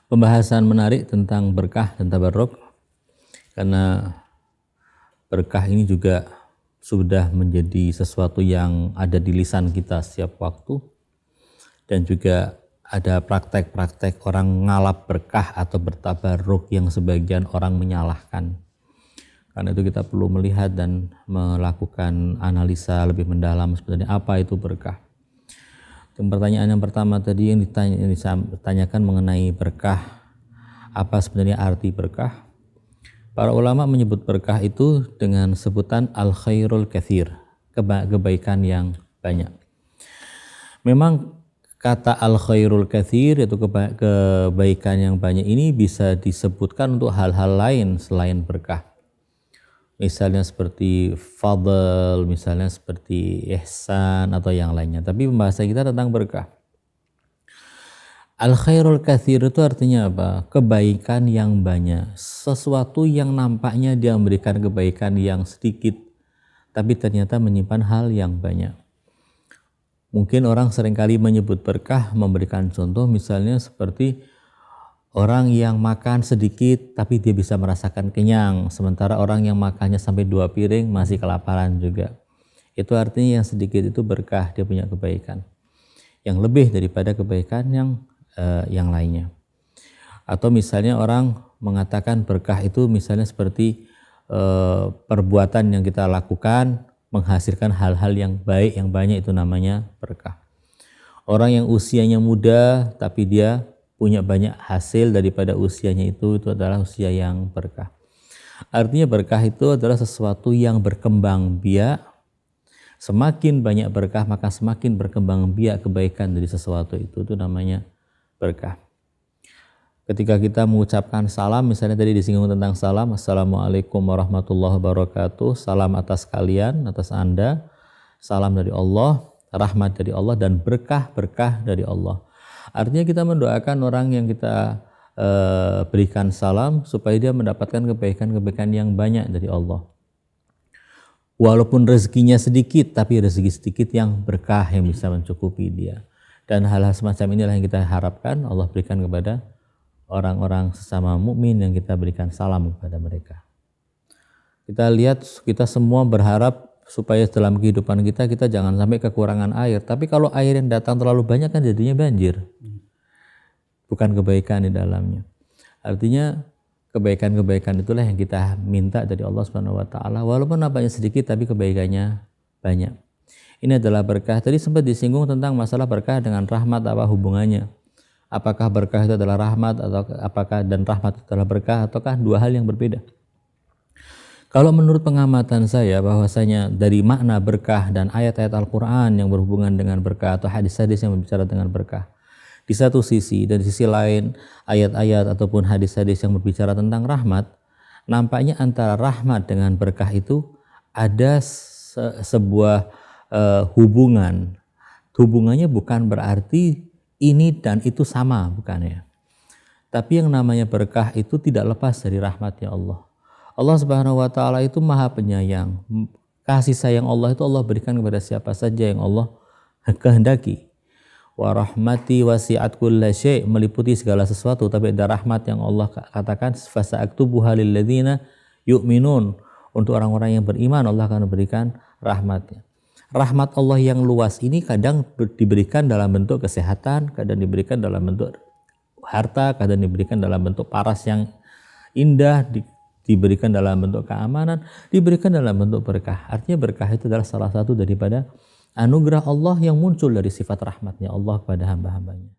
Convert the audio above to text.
Pembahasan menarik tentang berkah dan tabarruk, karena berkah ini juga sudah menjadi sesuatu yang ada di lisan kita setiap waktu, dan juga ada praktek-praktek orang ngalap berkah atau bertabarruk yang sebagian orang menyalahkan. Karena itu kita perlu melihat dan melakukan analisa lebih mendalam sebenarnya apa itu berkah. Pertanyaan yang pertama tadi yang ditanyakan mengenai berkah, apa sebenarnya arti berkah? Para ulama menyebut berkah itu dengan sebutan al-khairul katsir, kebaikan yang banyak. Memang kata al-khairul katsir, yaitu kebaikan yang banyak ini bisa disebutkan untuk hal-hal lain selain berkah. Misalnya seperti fadl, misalnya seperti ihsan atau yang lainnya. Tapi pembahasan kita tentang berkah. Al-khairul katsir itu artinya apa? Kebaikan yang banyak. Sesuatu yang nampaknya dia memberikan kebaikan yang sedikit, tapi ternyata menyimpan hal yang banyak. Mungkin orang seringkali menyebut berkah, memberikan contoh misalnya seperti orang yang makan sedikit tapi dia bisa merasakan kenyang, sementara orang yang makannya sampai 2 piring masih kelaparan juga. Itu artinya yang sedikit itu berkah, dia punya kebaikan yang lebih daripada kebaikan yang lainnya. Atau misalnya orang mengatakan berkah itu misalnya seperti perbuatan yang kita lakukan menghasilkan hal-hal yang baik, yang banyak, itu namanya berkah. Orang yang usianya muda tapi dia punya banyak hasil daripada usianya itu adalah usia yang berkah. Artinya berkah itu adalah sesuatu yang berkembang biak. Semakin banyak berkah maka semakin berkembang biak kebaikan dari sesuatu itu namanya berkah. Ketika kita mengucapkan salam, misalnya tadi disinggung tentang salam, assalamualaikum warahmatullahi wabarakatuh, salam atas kalian, atas Anda, salam dari Allah, rahmat dari Allah, dan berkah-berkah dari Allah. Artinya kita mendoakan orang yang kita berikan salam supaya dia mendapatkan kebaikan-kebaikan yang banyak dari Allah. Walaupun rezekinya sedikit, tapi rezeki sedikit yang berkah yang bisa mencukupi dia. Dan hal-hal semacam inilah yang kita harapkan Allah berikan kepada orang-orang sesama mukmin yang kita berikan salam kepada mereka. Kita lihat, kita semua berharap supaya dalam kehidupan kita jangan sampai kekurangan air. Tapi kalau air yang datang terlalu banyak kan jadinya banjir. Bukan kebaikan di dalamnya. Artinya kebaikan-kebaikan itulah yang kita minta dari Allah Subhanahu wa taala, walaupun nampaknya sedikit tapi kebaikannya banyak. Ini adalah berkah. Tadi sempat disinggung tentang masalah berkah dengan rahmat, apa hubungannya? Apakah berkah itu adalah rahmat atau apakah dan rahmat itu adalah berkah ataukah dua hal yang berbeda? Kalau menurut pengamatan saya bahwasanya dari makna berkah dan ayat-ayat Al-Qur'an yang berhubungan dengan berkah atau hadis-hadis yang berbicara dengan berkah, di satu sisi dan di sisi lain ayat-ayat ataupun hadis-hadis yang berbicara tentang rahmat, nampaknya antara rahmat dengan berkah itu ada sebuah hubungan. Hubungannya bukan berarti ini dan itu sama, bukan ya. Tapi yang namanya berkah itu tidak lepas dari rahmatnya Allah. Allah Subhanahu wa taala itu Maha Penyayang. Kasih sayang Allah itu Allah berikan kepada siapa saja yang Allah kehendaki. Wa rahmati wasi'at kulla syai', meliputi segala sesuatu, tapi ada rahmat yang Allah katakan fasa'aktubuha lil ladzina yu'minun, untuk orang-orang yang beriman Allah akan berikan rahmatnya. Rahmat Allah yang luas ini kadang diberikan dalam bentuk kesehatan, kadang diberikan dalam bentuk harta, kadang diberikan dalam bentuk paras yang indah, diberikan dalam bentuk keamanan, diberikan dalam bentuk berkah. Artinya berkah itu adalah salah satu daripada anugerah Allah yang muncul dari sifat rahmatnya Allah kepada hamba-hambanya.